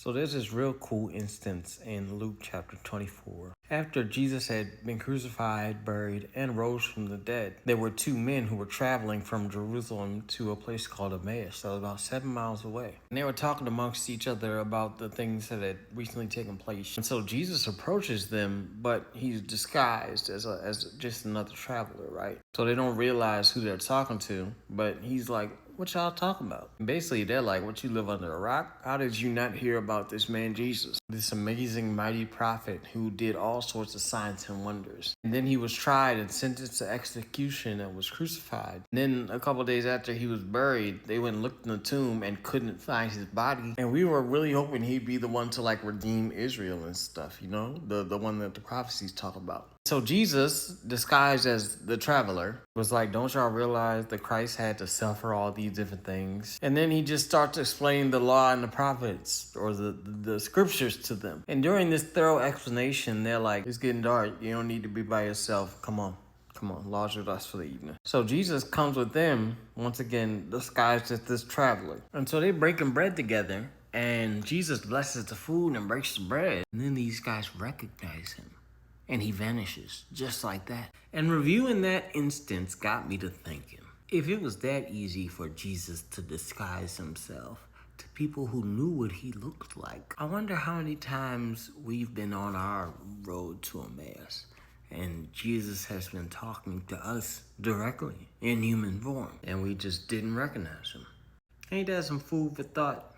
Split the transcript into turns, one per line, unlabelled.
So there's this real cool instance in Luke chapter 24. After Jesus had been crucified, buried, and rose from the dead, there were two men who were traveling from Jerusalem to a place called Emmaus, that was about 7 miles away. And they were talking amongst each other about the things that had recently taken place. And so Jesus approaches them, but he's disguised as just another traveler, right? So they don't realize who they're talking to, but he's like, what y'all talking about? And basically, they're like, what, you live under a rock? How did you not hear about this man Jesus? This amazing, mighty prophet who did all sorts of signs and wonders. And then he was tried and sentenced to execution and was crucified. And then a couple days after he was buried, they went and looked in the tomb and couldn't find his body. And we were really hoping he'd be the one to like redeem Israel and stuff, you know? The one that the prophecies talk about. So Jesus, disguised as the traveler, was like, don't y'all realize that Christ had to suffer all these different things? And then he just starts to explain the law and the prophets, or the scriptures to them. And during this thorough explanation, they're like, it's getting dark. You don't need to be by yourself. Come on, lodge with us for the evening. So Jesus comes with them, once again, disguised as this traveler. And so they're breaking bread together, and Jesus blesses the food and breaks the bread. And then these guys recognize him. And he vanishes, just like that. And reviewing that instance got me to thinking, if it was that easy for Jesus to disguise himself to people who knew what he looked like, I wonder how many times we've been on our road to Emmaus and Jesus has been talking to us directly in human form, and we just didn't recognize him. Ain't that some food for thought?